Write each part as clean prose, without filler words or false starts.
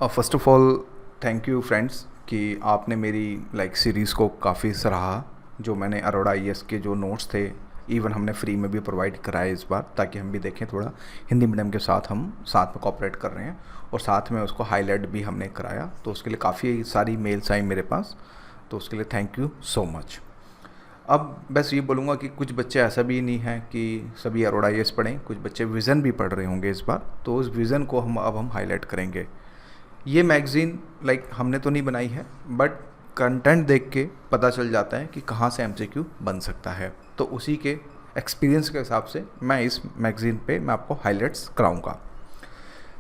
First of all thank you friends कि आपने मेरी सीरीज़ को काफ़ी सराहा। जो मैंने अरोड़ा आईएएस के जो नोट्स थे, इवन हमने फ्री में भी प्रोवाइड कराए इस बार, ताकि हम भी देखें थोड़ा हिंदी मीडियम के साथ हम साथ में कोऑपरेट कर रहे हैं, और साथ में उसको हाईलाइट भी हमने कराया। तो उसके लिए काफ़ी सारी मेल्स आई मेरे पास, तो उसके लिए थैंक यू सो मच। अब बस ये बोलूँगा कि कुछ बच्चे ऐसा भी नहीं है कि सभी अरोड़ा आईएएस पढ़ें, कुछ बच्चे विज़न भी पढ़ रहे होंगे इस बार, तो उस विज़न को हम हाईलाइट करेंगे। ये मैगज़ीन हमने तो नहीं बनाई है, बट कंटेंट देख के पता चल जाता है कि कहाँ से एमसीक्यू बन सकता है। तो उसी के एक्सपीरियंस के हिसाब से मैं इस मैगज़ीन पे मैं आपको हाइलाइट्स कराऊंगा।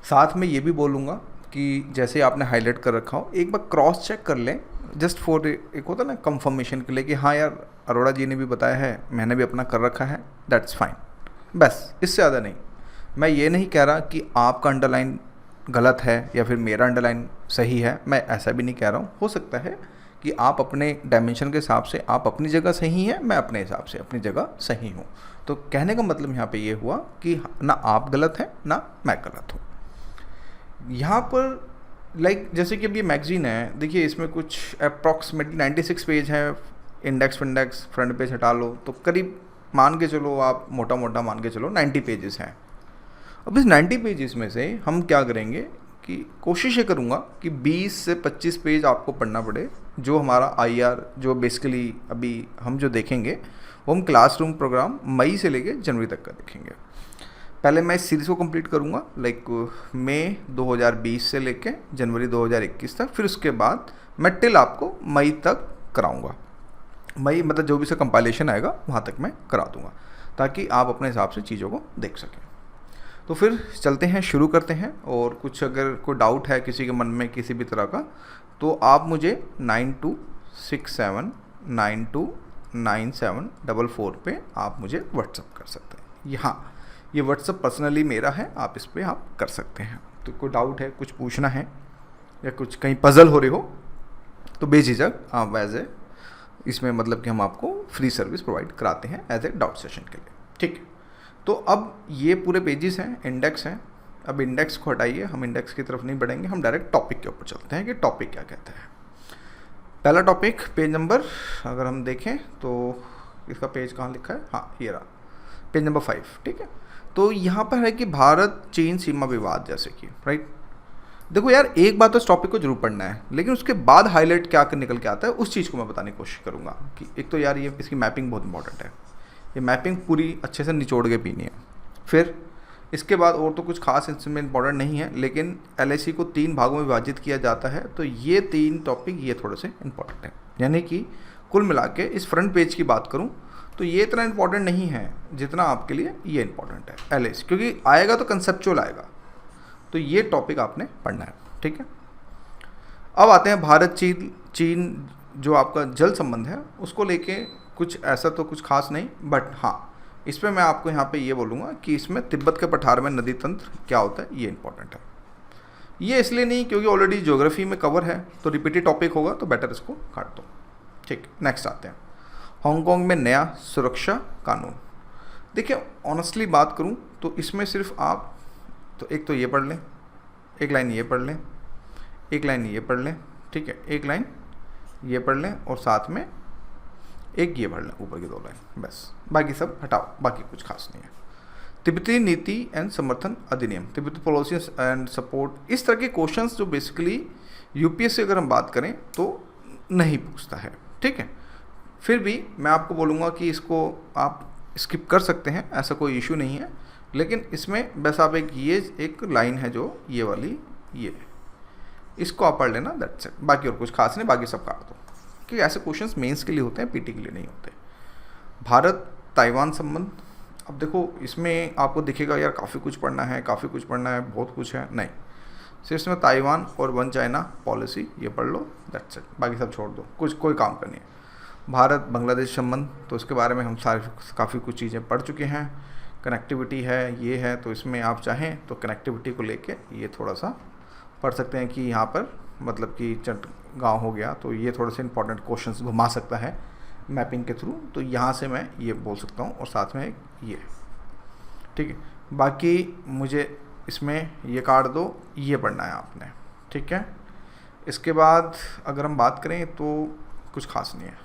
साथ में ये भी बोलूँगा कि जैसे आपने हाईलाइट कर रखा हो, एक बार क्रॉस चेक कर लें, जस्ट फॉर एक होता है ना कंफर्मेशन के लिए कि हाँ यार, अरोड़ा जी ने भी बताया है, मैंने भी अपना कर रखा है, दैट्स फाइन। बस इससे ज़्यादा नहीं। मैं ये नहीं कह रहा कि आपका अंडरलाइन गलत है या फिर मेरा अंडरलाइन सही है, मैं ऐसा भी नहीं कह रहा हूँ। हो सकता है कि आप अपने डायमेंशन के हिसाब से आप अपनी जगह सही हैं, मैं अपने हिसाब से अपनी जगह सही हूँ। तो कहने का मतलब यहाँ पे ये हुआ कि ना आप गलत हैं ना मैं गलत हूँ। यहाँ पर जैसे कि अब ये मैगज़ीन है, देखिए इसमें कुछ अप्रॉक्सीमेटली 96 पेज है। इंडेक्स विंडेक्स फ्रंट पेज हटा लो तो करीब मान के चलो, आप मोटा मोटा मान के चलो 90 पेजेस हैं। अब इस 90 पेजेस में से हम क्या करेंगे कि कोशिश ये करूँगा कि 20 से 25 पेज आपको पढ़ना पड़े, जो हमारा आईआर, जो बेसिकली अभी हम जो देखेंगे वो हम क्लासरूम प्रोग्राम मई से लेके जनवरी तक का देखेंगे। पहले मैं इस सीरीज़ को कंप्लीट करूँगा मई 2020 से लेके जनवरी 2021 तक, फिर उसके बाद मैं टिल आपको मई तक कराऊँगा। मई मतलब जो भी से कंपाइलेशन आएगा वहाँ तक मैं करा दूँगा, ताकि आप अपने हिसाब से चीज़ों को देख सकें। तो फिर चलते हैं, शुरू करते हैं। और कुछ अगर कोई डाउट है किसी के मन में किसी भी तरह का, तो आप मुझे 9267929744 पे आप मुझे व्हाट्सअप कर सकते हैं। यहाँ ये व्हाट्सअप पर्सनली मेरा है, आप इस पर आप कर सकते हैं। तो कोई डाउट है, कुछ पूछना है या कुछ कहीं पजल हो रही हो, तो बेझिझक आप इसमें मतलब कि हम आपको फ्री सर्विस प्रोवाइड कराते हैं एज ए डाउट सेशन के लिए, ठीक है। तो अब ये पूरे पेजेस हैं, इंडेक्स हैं। अब इंडेक्स को हटाइए, हम इंडेक्स की तरफ नहीं बढ़ेंगे, हम डायरेक्ट टॉपिक के ऊपर चलते हैं कि टॉपिक क्या कहता है। पहला टॉपिक, पेज नंबर अगर हम देखें तो इसका पेज कहाँ लिखा है, हाँ ये रहा, पेज नंबर 5, ठीक है। तो यहाँ पर है कि भारत चीन सीमा विवाद, जैसे कि राइट। देखो यार, एक बात तो इस टॉपिक को जरूर पढ़ना है, लेकिन उसके बाद हाईलाइट क्या कर निकल के आता है उस चीज़ को मैं बताने की कोशिश करूँगा। कि एक तो यार ये इसकी मैपिंग बहुत इंपॉर्टेंट है, ये मैपिंग पूरी अच्छे से निचोड़ के पीनी है। फिर इसके बाद और तो कुछ खास इसमें इंपॉर्टेंट नहीं है, लेकिन एलआईसी को 3 भागों में विभाजित किया जाता है, तो ये 3 टॉपिक ये थोड़े से इंपॉर्टेंट है। यानी कि कुल मिला के इस फ्रंट पेज की बात करूँ तो ये इतना इंपॉर्टेंट नहीं है जितना आपके लिए ये इंपॉर्टेंट है एलआईसी, क्योंकि आएगा तो कंसेप्चुअल आएगा, तो ये टॉपिक आपने पढ़ना है, ठीक है। अब आते हैं भारत चीन जो आपका जल संबंध है उसको लेके कुछ ऐसा तो कुछ खास नहीं, बट हाँ इस पर मैं आपको यहाँ पे ये बोलूँगा कि इसमें तिब्बत के पठार में नदी तंत्र क्या होता है, ये इंपॉर्टेंट है। ये इसलिए नहीं क्योंकि ऑलरेडी ज्योग्राफी में कवर है, तो रिपीटेड टॉपिक होगा तो बेटर इसको काट दो, ठीक। नेक्स्ट आते हैं, हांगकांग में नया सुरक्षा कानून। देखिए ऑनेस्टली बात करूँ तो इसमें सिर्फ आप तो एक तो ये पढ़ लें, एक लाइन ये पढ़ लें, एक लाइन ये पढ़ लें, ठीक है, एक लाइन ये पढ़ लें और साथ में एक ये पढ़ लें, ऊपर की 2 लाइन, बस। बाकी सब हटाओ, बाकी कुछ खास नहीं है। तिब्बती नीति एंड समर्थन अधिनियम, तिब्बती पॉलिसी एंड सपोर्ट, इस तरह के क्वेश्चंस जो बेसिकली यूपीएससी अगर हम बात करें तो नहीं पूछता है, ठीक है। फिर भी मैं आपको बोलूँगा कि इसको आप स्किप कर सकते हैं, ऐसा कोई इशू नहीं है, लेकिन इसमें बस आप एक लाइन है जो ये वाली, ये इसको आप पढ़ लेना, दैट्स इट। बाकी और कुछ खास नहीं, बाकी सब काट दो, क्योंकि ऐसे क्वेश्चंस मेंस के लिए होते हैं, पीटी के लिए नहीं होते। भारत ताइवान संबंध, अब देखो इसमें आपको दिखेगा यार काफ़ी कुछ पढ़ना है, काफ़ी कुछ पढ़ना है, बहुत कुछ है, नहीं, सिर्फ इसमें ताइवान और वन चाइना पॉलिसी ये पढ़ लो, दैट्स इट। बाकी सब छोड़ दो, कुछ कोई काम का नहीं है। भारत बांग्लादेश संबंध, तो इसके बारे में हम काफ़ी कुछ चीज़ें पढ़ चुके हैं। कनेक्टिविटी है, ये है, तो इसमें आप चाहें तो कनेक्टिविटी को लेके ये थोड़ा सा पढ़ सकते हैं कि यहाँ पर मतलब कि गाँव हो गया, तो ये थोड़े से इंपॉर्टेंट क्वेश्चंस घुमा सकता है मैपिंग के थ्रू, तो यहाँ से मैं ये बोल सकता हूँ, और साथ में ये, ठीक है। बाकी मुझे इसमें ये काट दो, ये पढ़ना है आपने, ठीक है। इसके बाद अगर हम बात करें तो कुछ खास नहीं है,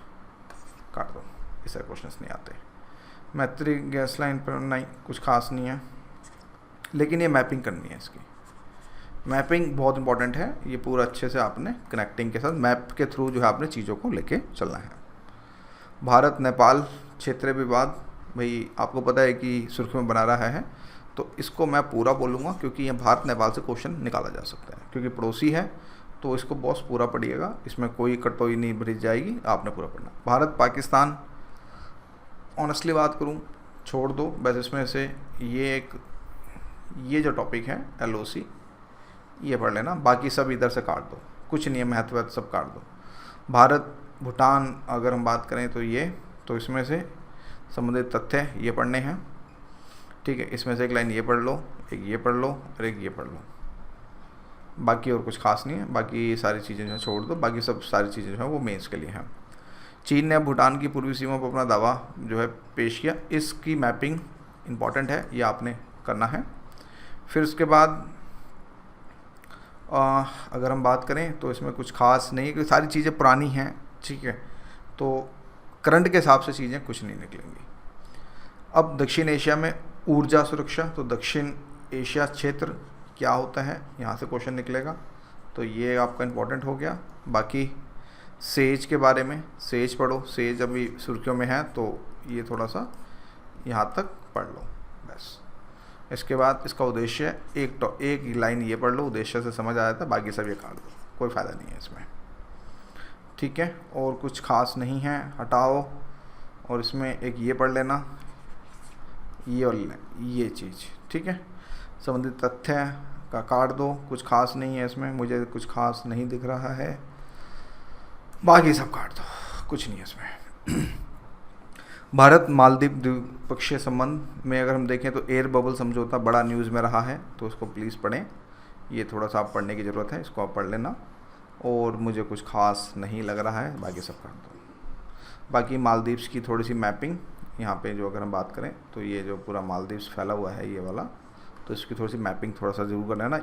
काट दो, इससे क्वेश्चंस नहीं आते। मैत्री गैस लाइन पर नहीं, कुछ खास नहीं है, लेकिन ये मैपिंग करनी है। इसकी मैपिंग बहुत इंपॉर्टेंट है। ये पूरा अच्छे से आपने कनेक्टिंग के साथ मैप के थ्रू जो है आपने चीज़ों को लेके चलना है। भारत नेपाल क्षेत्रीय विवाद, भाई आपको पता है कि सुर्खियों में बना रहा है, तो इसको मैं पूरा बोलूँगा क्योंकि ये भारत नेपाल से क्वेश्चन निकाला जा सकता है, क्योंकि पड़ोसी है, तो इसको बॉस पूरा पढ़िएगा, इसमें कोई कटोई नहीं भरी जाएगी, आपने पूरा पढ़ना। भारत पाकिस्तान, ऑनेस्टली बात करूं, छोड़ दो, बस इसमें से ये जो टॉपिक है LOC ये पढ़ लेना, बाकी सब इधर से काट दो, कुछ नहीं है महत्व, सब काट दो। भारत भूटान अगर हम बात करें तो इसमें से संबंधित तथ्य ये पढ़ने हैं, ठीक है। इसमें से एक लाइन ये पढ़ लो, एक ये पढ़ लो और एक ये पढ़ लो, बाकी और कुछ खास नहीं है। बाकी सारी चीज़ें जो है छोड़ दो, बाकी सब सारी चीज़ें जो है वो मेंस के लिए हैं। चीन ने भूटान की पूर्वी सीमा पर अपना दावा जो है पेश किया, इसकी मैपिंग इम्पॉर्टेंट है, ये आपने करना है। फिर उसके बाद अगर हम बात करें तो इसमें कुछ खास नहीं है, क्योंकि सारी चीज़ें पुरानी हैं, ठीक है, तो करंट के हिसाब से चीज़ें कुछ नहीं निकलेंगी। अब दक्षिण एशिया में ऊर्जा सुरक्षा, तो दक्षिण एशिया क्षेत्र क्या होता है, यहाँ से क्वेश्चन निकलेगा, तो ये आपका इम्पोर्टेंट हो गया। बाकी सेज के बारे में, सेज पढ़ो, सेज अभी सुर्खियों में है, तो ये थोड़ा सा यहाँ तक पढ़ लो बस। इसके बाद इसका उद्देश्य, एक लाइन ये पढ़ लो, उद्देश्य से समझ आया था, बाकी सब ये काट दो, कोई फ़ायदा नहीं है इसमें, ठीक है। और कुछ खास नहीं है, हटाओ। और इसमें एक ये पढ़ लेना, ये और ये चीज़, ठीक है। संबंधित तथ्य का काट दो, कुछ खास नहीं है इसमें, मुझे कुछ खास नहीं दिख रहा है, बाकी सब काट दो, कुछ नहीं है इसमें। भारत मालदीव द्विपक्षीय संबंध में अगर हम देखें तो एयर बबल समझौता बड़ा न्यूज़ में रहा है, तो उसको प्लीज़ पढ़ें, ये थोड़ा सा आप पढ़ने की ज़रूरत है, इसको आप पढ़ लेना। और मुझे कुछ खास नहीं लग रहा है, बाकी सब काट दो। बाकी मालदीव्स की थोड़ी सी मैपिंग यहाँ पे जो अगर हम बात करें तो ये जो पूरा मालदीव्स फैला हुआ है ये वाला, तो इसकी थोड़ी सी मैपिंग थोड़ा सा ज़रूर करना है ना,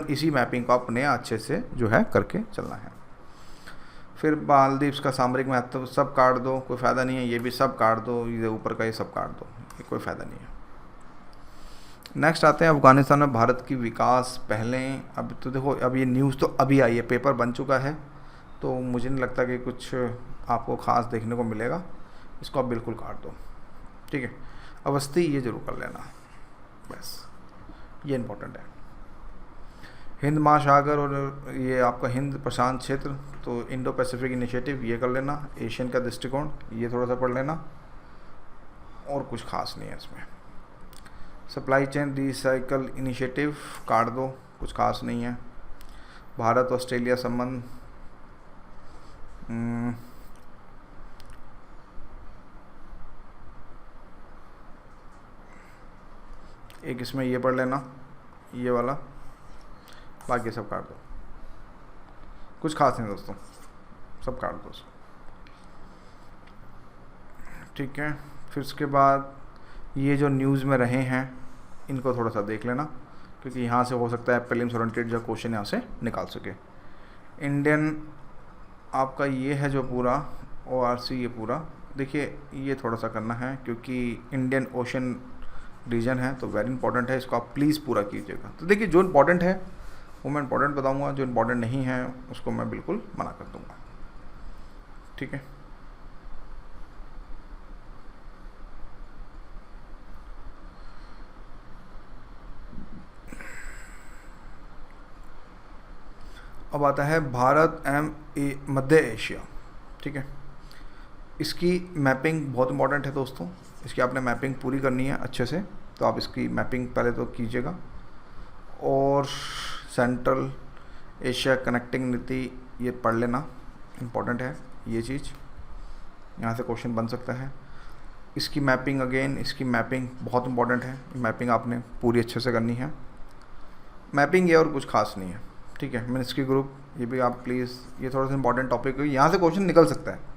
इसी मैपिंग को अपने अच्छे से जो है करके चलना है। फिर मालदीव्स का सामरिक महत्व सब काट दो, कोई फ़ायदा नहीं है, ये भी सब काट दो, ये ऊपर का ये सब काट दो, ये कोई फ़ायदा नहीं है। नेक्स्ट आते हैं अफ़गानिस्तान में भारत की विकास पहलें। अब तो देखो, अब ये न्यूज़ तो अभी आई है, पेपर बन चुका है, तो मुझे नहीं लगता कि कुछ आपको ख़ास देखने को मिलेगा, इसको आप बिल्कुल काट दो, ठीक है। अवस्थी ये जरूर कर लेना, बस ये इम्पोर्टेंट है। हिंद महासागर और ये आपका हिंद प्रशांत क्षेत्र, तो इंडो पैसिफिक इनिशिएटिव ये कर लेना, एशियन का दृष्टिकोण ये थोड़ा सा पढ़ लेना, और कुछ खास नहीं है इसमें। सप्लाई चेन रिसाइकल इनिशिएटिव काट दो, कुछ खास नहीं है। भारत ऑस्ट्रेलिया संबंध, एक इसमें ये पढ़ लेना, ये वाला, बाकी सब काट दो, कुछ खास नहीं दोस्तों, सब काट दो, ठीक है। फिर उसके बाद ये जो न्यूज़ में रहे हैं इनको थोड़ा सा देख लेना, क्योंकि यहाँ से हो सकता है प्रीलिम्स ओरिएंटेड जो क्वेश्चन यहाँ से निकाल सके। इंडियन आपका ये है जो पूरा ORC, ये पूरा देखिए, ये थोड़ा सा करना है क्योंकि इंडियन ओशन रीजन है, तो वेरी इंपॉर्टेंट है, इसको आप प्लीज़ पूरा कीजिएगा। तो देखिए, जो इम्पोर्टेंट है वो मैं इम्पोर्टेंट बताऊंगा, जो इम्पोर्टेंट नहीं है उसको मैं बिल्कुल मना कर दूंगा, ठीक है। अब आता है भारत मध्य एशिया, ठीक है। इसकी मैपिंग बहुत इंपॉर्टेंट है दोस्तों, इसकी आपने मैपिंग पूरी करनी है अच्छे से, तो आप इसकी मैपिंग पहले तो कीजिएगा। और सेंट्रल एशिया कनेक्टिंग नीति ये पढ़ लेना, इम्पॉर्टेंट है ये चीज़, यहाँ से क्वेश्चन बन सकता है। इसकी मैपिंग अगेन, इसकी मैपिंग बहुत इंपॉर्टेंट है, मैपिंग आपने पूरी अच्छे से करनी है। मैपिंग ये और कुछ खास नहीं है, ठीक है। मिनिस्ट्री ग्रुप ये भी आप प्लीज़, ये थोड़ा सा इंपॉर्टेंट टॉपिक है, यहाँ से क्वेश्चन निकल सकता है।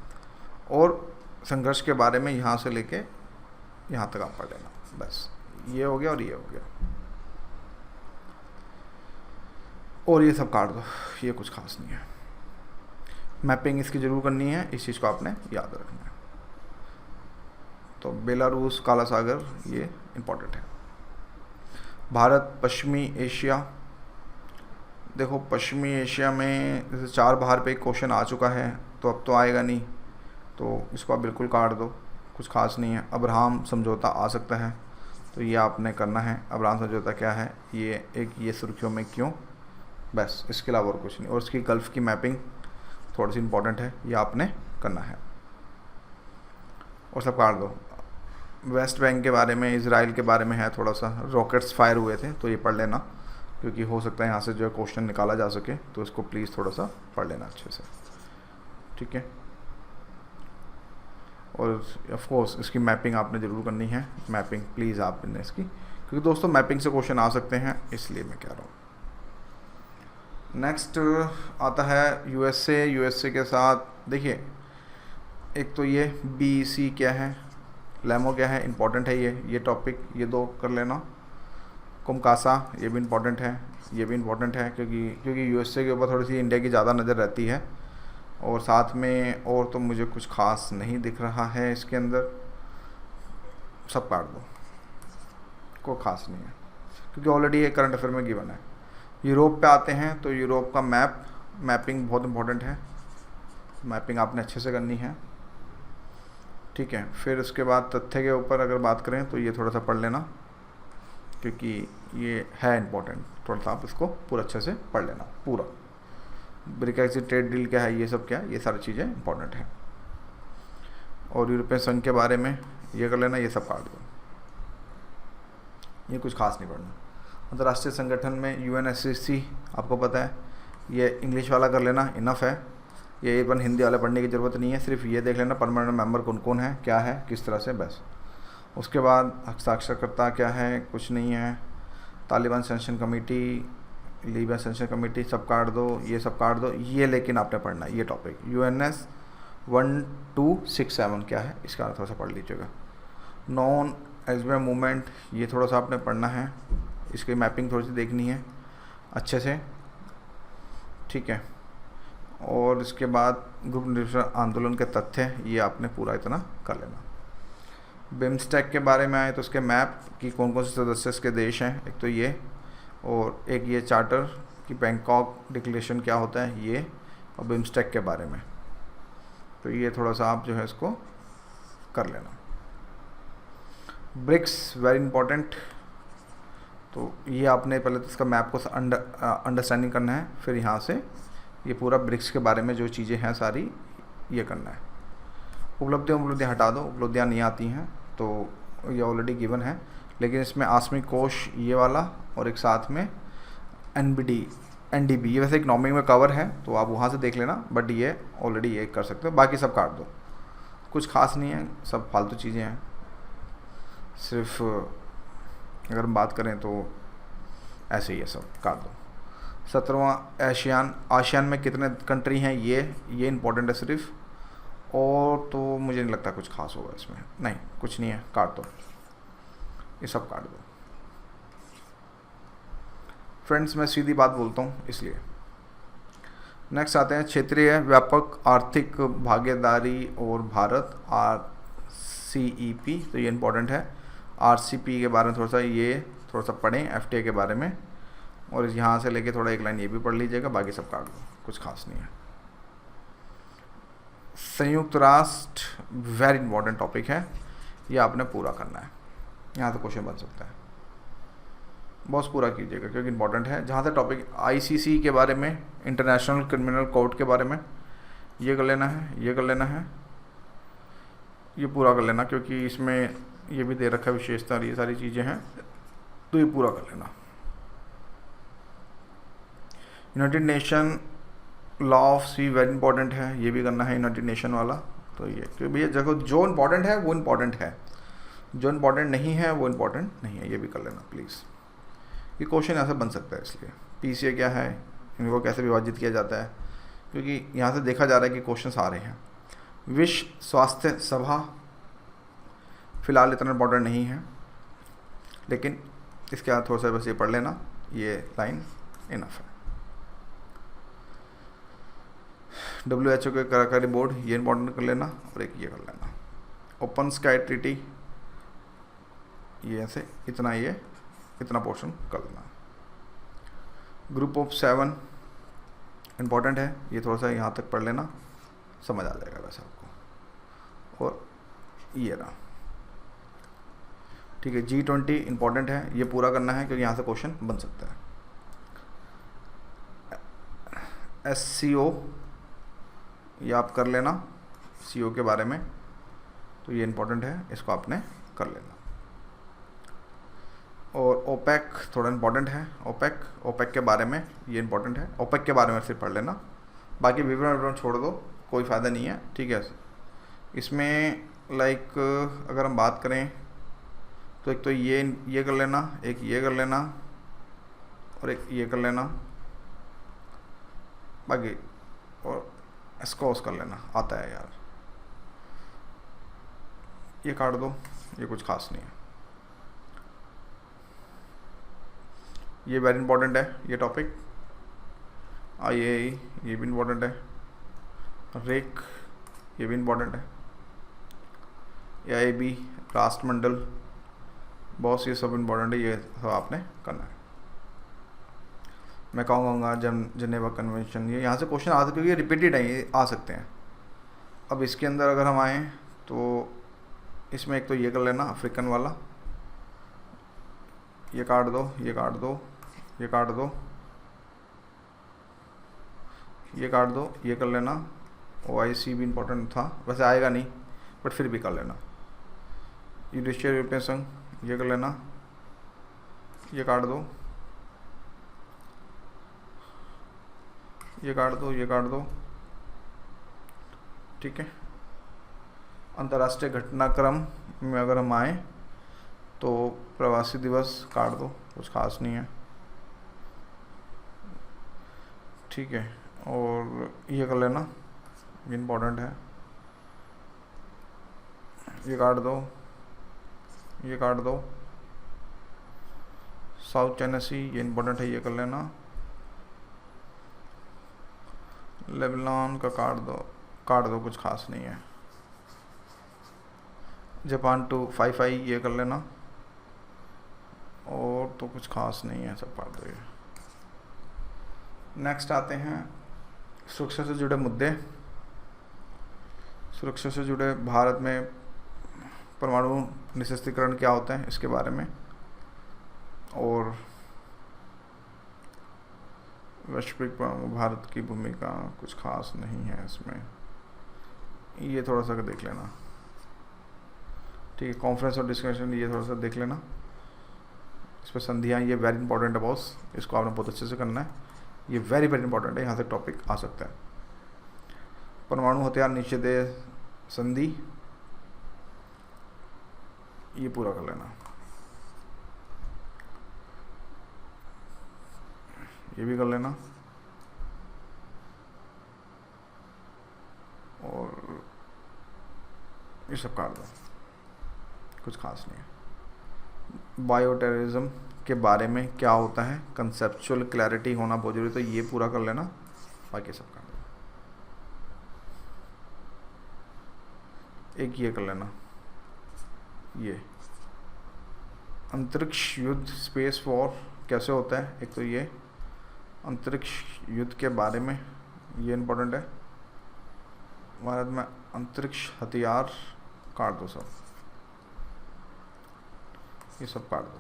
और संघर्ष के बारे में यहाँ से लेके यहाँ तक आप पढ़ लेना, बस ये हो गया और ये हो गया। और ये सब काट दो, ये कुछ खास नहीं है। मैपिंग इसकी ज़रूर करनी है, इस चीज़ को आपने याद रखना है। तो बेलारूस, काला सागर, ये इम्पोर्टेंट है। भारत, पश्चिमी एशिया, देखो पश्चिमी एशिया में जैसे 4 बाहर पे एक क्वेश्चन आ चुका है, तो अब तो आएगा नहीं, तो इसको आप बिल्कुल काट दो, कुछ खास नहीं है। अब्राहम समझौता आ सकता है, तो ये आपने करना है। अब्राहम समझौता क्या है, ये सुर्खियों में क्यों, बस इसके अलावा और कुछ नहीं। और उसकी गल्फ़ की मैपिंग थोड़ी सी इंपॉर्टेंट है, ये आपने करना है। और सब काट दो। वेस्ट बैंक के बारे में, इजराइल के बारे में है थोड़ा सा, रॉकेट्स फायर हुए थे, तो ये पढ़ लेना, क्योंकि हो सकता है यहाँ से जो है क्वेश्चन निकाला जा सके, तो इसको प्लीज़ थोड़ा सा पढ़ लेना अच्छे से, ठीक है। और ऑफ कोर्स इसकी मैपिंग आपने ज़रूर करनी है, मैपिंग प्लीज़ आपने इसकी, क्योंकि दोस्तों मैपिंग से क्वेश्चन आ सकते हैं, इसलिए मैं कह रहा हूँ। नेक्स्ट आता है यूएसए के साथ। देखिए एक तो ये BEC क्या है, लेमो क्या है, इंपॉर्टेंट है ये टॉपिक, ये 2 कर लेना। कुमकासा, ये भी इंपॉर्टेंट है, ये भी इंपॉर्टेंट है, क्योंकि यूएसए के ऊपर थोड़ी सी इंडिया की ज़्यादा नज़र रहती है। और साथ में और तो मुझे कुछ खास नहीं दिख रहा है इसके अंदर, सब काट दो, कोई खास नहीं है, क्योंकि ऑलरेडी ये करंट अफेयर में गिवन है। यूरोप पे आते हैं, तो यूरोप का मैपिंग बहुत इंपॉर्टेंट है, मैपिंग आपने अच्छे से करनी है, ठीक है। फिर उसके बाद तथ्य के ऊपर अगर बात करें तो ये थोड़ा सा पढ़ लेना, क्योंकि ये है इंपॉर्टेंट, थोड़ा सा आप इसको पूरा अच्छे से पढ़ लेना पूरा। ब्रेक्सिट ट्रेड डील क्या है, ये सब क्या है, ये सारी चीज़ें इंपॉर्टेंट हैं। और यूरोपियन संघ के बारे में ये कर लेना, ये सब काट दो, ये कुछ खास नहीं पढ़ना। अंतर्राष्ट्रीय संगठन में UNSC आपको पता है, ये इंग्लिश वाला कर लेना, इनफ है। ये अपन हिंदी वाला पढ़ने की ज़रूरत नहीं है, सिर्फ ये देख लेना परमानेंट मेंबर कौन कौन है, क्या है, किस तरह से, बस। उसके बाद हस्ताक्षरकर्ता क्या है, कुछ नहीं है। Taliban sanction committee, Libya sanction committee, सब काट दो, ये सब काट दो। ये लेकिन आपने पढ़ना है ये टॉपिक, UNS 1267 क्या है, इसका थोड़ा सा पढ़ लीजिएगा। नॉन एल्जेब्रा मूवमेंट, ये थोड़ा सा आपने पढ़ना है, इसकी मैपिंग थोड़ी सी देखनी है अच्छे से, ठीक है। और इसके बाद ग्रुप निरक्षण आंदोलन के तथ्य, ये आपने पूरा इतना कर लेना। बिम्स्टेक के बारे में आए तो उसके मैप की कौन कौन से सदस्य इसके देश हैं, एक तो ये, और एक ये चार्टर कि बैंकॉक डिक्लेरेशन क्या होता है ये, और बिम्स्टेक के बारे में, तो ये थोड़ा सा आप जो है इसको कर लेना। ब्रिक्स वेरी इंपॉर्टेंट, तो ये आपने पहले तो इसका मैप को अंडरस्टैंडिंग करना है, फिर यहाँ से ये पूरा ब्रिक्स के बारे में जो चीज़ें हैं सारी ये करना है। उपलब्धियाँ हटा दो, उपलब्धियाँ नहीं आती हैं, तो ये ऑलरेडी गिवन है। लेकिन इसमें आसमिक कोश ये वाला, और एक साथ में NDB, ये वैसे इकनॉमिक में कवर है, तो आप वहाँ से देख लेना, बट ये ऑलरेडी ये कर सकते हो। बाकी सब काट दो, कुछ खास नहीं है, सब फालतू चीज़ें हैं। सिर्फ अगर हम बात करें तो ऐसे ही है, सब काट दो। 17वां आशियान में कितने कंट्री हैं, ये इंपॉर्टेंट है सिर्फ, और तो मुझे नहीं लगता कुछ खास होगा इसमें, नहीं कुछ नहीं है, काट दो, ये सब काट दो। फ्रेंड्स मैं सीधी बात बोलता हूँ इसलिए। नेक्स्ट आते हैं क्षेत्रीय व्यापक आर्थिक भागीदारी और भारत, RCEP, तो ये इंपॉर्टेंट है। RCP के बारे में थोड़ा सा पढ़ें, FTA के बारे में, और यहाँ से लेके थोड़ा एक लाइन ये भी पढ़ लीजिएगा, बाकी सब काट दो, कुछ खास नहीं है। संयुक्त राष्ट्र वेरी इंपॉर्टेंट टॉपिक है, ये आपने पूरा करना है, यहाँ से क्वेश्चन बन सकता है, बहुत पूरा कीजिएगा क्योंकि इंपॉर्टेंट है। जहाँ से टॉपिक ICC के बारे में, इंटरनेशनल क्रिमिनल कोर्ट के बारे में, ये कर लेना है, ये कर लेना है, ये पूरा कर लेना, क्योंकि इसमें ये भी दे रखा है विशेषता, ये सारी चीज़ें हैं, तो ये पूरा कर लेना। United Nation law of sea very important है, ये भी करना है यूनाइटेड नेशन वाला, तो ये क्योंकि भैया जगह जो इंपॉर्टेंट है वो इंपॉर्टेंट है, जो इंपॉर्टेंट नहीं है वो इंपॉर्टेंट नहीं है, ये भी कर लेना प्लीज़। ये क्वेश्चन ऐसा बन सकता है, इसलिए PCA क्या है, इनको कैसे विभाजित किया जाता है, क्योंकि यहाँ से देखा जा रहा है कि क्वेश्चन आ रहे हैं। विश्व स्वास्थ्य सभा फ़िलहाल इतना इंपॉर्टेंट नहीं है, लेकिन इसके बाद थोड़ा सा बस ये पढ़ लेना, ये लाइन इनफ है। WHO के कार्यकारी बोर्ड, ये इंपॉर्टेंट कर लेना, और एक ये कर लेना। ओपन स्काई ट्रीटी, ये ऐसे इतना, ये इतना पोर्शन कर लेना। ग्रुप ऑफ 7 इंपॉर्टेंट है, ये थोड़ा सा यहाँ तक पढ़ लेना, समझ आ जाएगा वैसे आपको। और ये रहा, ठीक है। G20 इंपॉर्टेंट है, ये पूरा करना है क्योंकि यहाँ से क्वेश्चन बन सकता है। SCO, ये आप कर लेना, CO के बारे में, तो ये इंपॉर्टेंट है, इसको आपने कर लेना। और OPEC थोड़ा इंपॉर्टेंट है, OPEC के बारे में ये इंपॉर्टेंट है, OPEC के बारे में सिर्फ पढ़ लेना, बाकी विवरण छोड़ दो, कोई फ़ायदा नहीं है, ठीक है। इसमें लाइक अगर हम बात करें तो एक तो ये कर लेना, एक ये कर लेना, और एक ये कर लेना, बाकी और स्कॉस कर लेना, आता है यार, ये काट दो, ये कुछ खास नहीं है। ये वेरी इंपॉर्टेंट है, ये टॉपिक। IAI, ये भी इंपॉर्टेंट है। रेक, ये भी इंपॉर्टेंट है। AIB, राष्ट्रमंडल, बॉस, ये सब इंपॉर्टेंट है, ये सब आपने करना है। मैं कहूँगा जनेवा कन्वेंशन, ये यहाँ से क्वेश्चन आ सकते हैं, ये रिपीटेड है, ये आ सकते हैं। अब इसके अंदर अगर हम आएँ तो इसमें एक तो ये कर लेना, अफ्रीकन वाला, ये काट दो, ये काट दो, ये काट दो, ये काट दो, ये कर लेना। OIC भी इंपॉर्टेंट था, वैसे आएगा नहीं बट फिर भी कर लेना। यूरोशियन यूरोपियन संघ, ये कर लेना, ये काट दो, ये काट दो, ये काट दो, ठीक है। अंतर्राष्ट्रीय घटनाक्रम में अगर हम आए तो प्रवासी दिवस काट दो, कुछ खास नहीं है, ठीक है। और ये कर लेना, ये इम्पोर्टेंट है, ये काट दो, ये काट दो। साउथ चाइना सी, ये इम्पोर्टेंट है, ये कर लेना। लेबनान का काट दो, कुछ खास नहीं है। जापान 255, ये कर लेना, और तो कुछ खास नहीं है, सब काट दो। ये नेक्स्ट आते हैं सुरक्षा से जुड़े मुद्दे। सुरक्षा से जुड़े भारत में परमाणु निरस्त्रीकरण क्या होता है, इसके बारे में, और वैश्विक भारत की भूमिका कुछ खास नहीं है इसमें, ये थोड़ा सा देख लेना, ठीक है। कॉन्फ्रेंस और डिस्कशन, ये थोड़ा सा देख लेना। इस पर संधियाँ, ये वेरी इंपॉर्टेंट है बॉस, इसको आपने बहुत अच्छे से करना है, ये वेरी वेरी इंपॉर्टेंट है, यहाँ से टॉपिक आ सकता है। परमाणु हथियार निषेध संधि, ये पूरा कर लेना, ये भी कर लेना, और ये सब काट दो, कुछ खास नहीं है। बायो टेररिज्म के बारे में क्या होता है, कंसेप्चुअल क्लैरिटी होना बहुत जरूरी, तो ये पूरा कर लेना, बाकी सब काट दो। एक ये कर लेना, ये अंतरिक्ष युद्ध, स्पेस वॉर कैसे होता है, एक तो ये अंतरिक्ष युद्ध के बारे में, ये इम्पोर्टेंट है। भारत में अंतरिक्ष हथियार, काट दो सब, ये सब काट दो।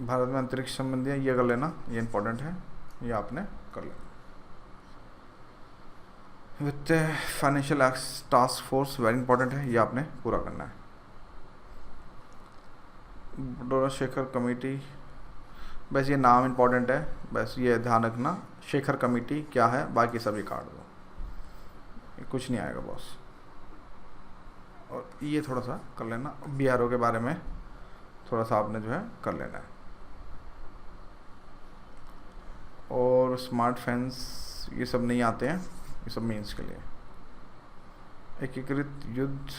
भारत में अंतरिक्ष संबंधी है, ये कर लेना, ये इम्पोर्टेंट है, ये आपने कर लेना। वित्त financial task force very important है, ये आपने पूरा करना है। बटोरा शेखर कमेटी, बस ये नाम इंपॉर्टेंट है, बस ये ध्यान रखना शेखर कमेटी क्या है, बाकी सभी काट दो, ये कुछ नहीं आएगा बॉस। और ये थोड़ा सा कर लेना, BRO के बारे में थोड़ा सा आपने जो है कर लेना है। और स्मार्ट फेंस, ये सब नहीं आते हैं, ये सब मीन्स के लिए। एकीकृत युद्ध,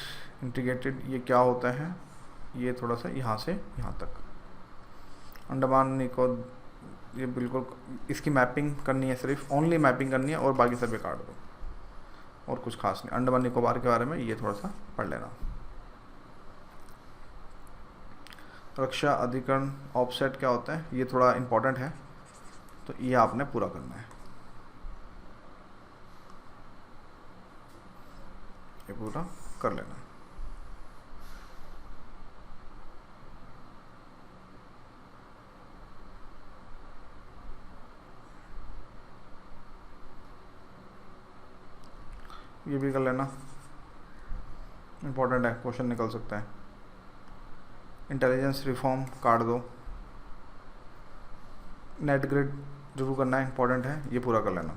इंटीग्रेटेड, ये क्या होता है, ये थोड़ा सा यहाँ से यहाँ तक। अंडमान ये बिल्कुल इसकी मैपिंग करनी है, सिर्फ ओनली मैपिंग करनी है और बाकी सब ये काट दो, और कुछ खास नहीं। अंडमान निकोबार के बारे में ये थोड़ा सा पढ़ लेना। रक्षा अधिकरण ऑफसेट क्या होता है, ये थोड़ा इम्पोर्टेंट है, तो ये आपने पूरा करना है, ये पूरा कर लेना। ये भी कर लेना, इम्पोर्टेंट है, क्वेश्चन निकल सकता है। इंटेलिजेंस रिफॉर्म काट दो। नेट ग्रिड जरूर करना है, इम्पोर्टेंट है, ये पूरा कर लेना।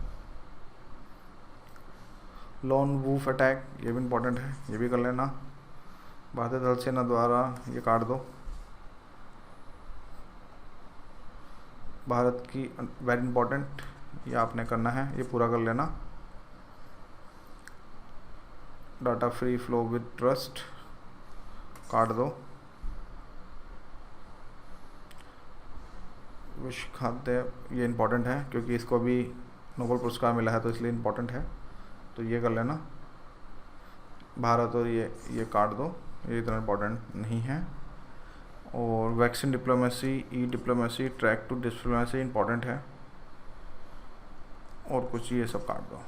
लॉन वूफ अटैक ये भी इम्पोर्टेंट है, ये भी कर लेना। भारतीय दल सेना द्वारा ये काट दो। भारत की वेरी इंपॉर्टेंट, ये आपने करना है, ये पूरा कर लेना। Data free flow with trust काट दो। विश्व खाद्य ये इम्पोर्टेंट है, क्योंकि इसको भी नोबेल पुरस्कार मिला है, तो इसलिए इम्पोर्टेंट है, तो ये कर लेना। भारत और ये काट दो, ये इतना इम्पोर्टेंट नहीं है। और vaccine diplomacy, e diplomacy, track two diplomacy important है, और कुछ ये सब काट दो।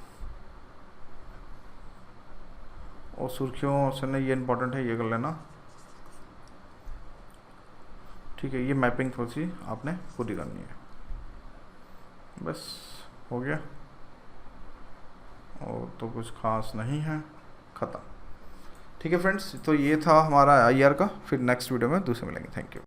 और सुर्खियों से नहीं, ये इम्पोर्टेंट है, ये कर लेना। ठीक है, ये मैपिंग थोड़ी सी आपने पूरी करनी है, बस हो गया, और तो कुछ खास नहीं है, ख़त्म। ठीक है फ्रेंड्स, तो ये था हमारा IR का। फिर नेक्स्ट वीडियो में दूसरे मिलेंगे। Thank you.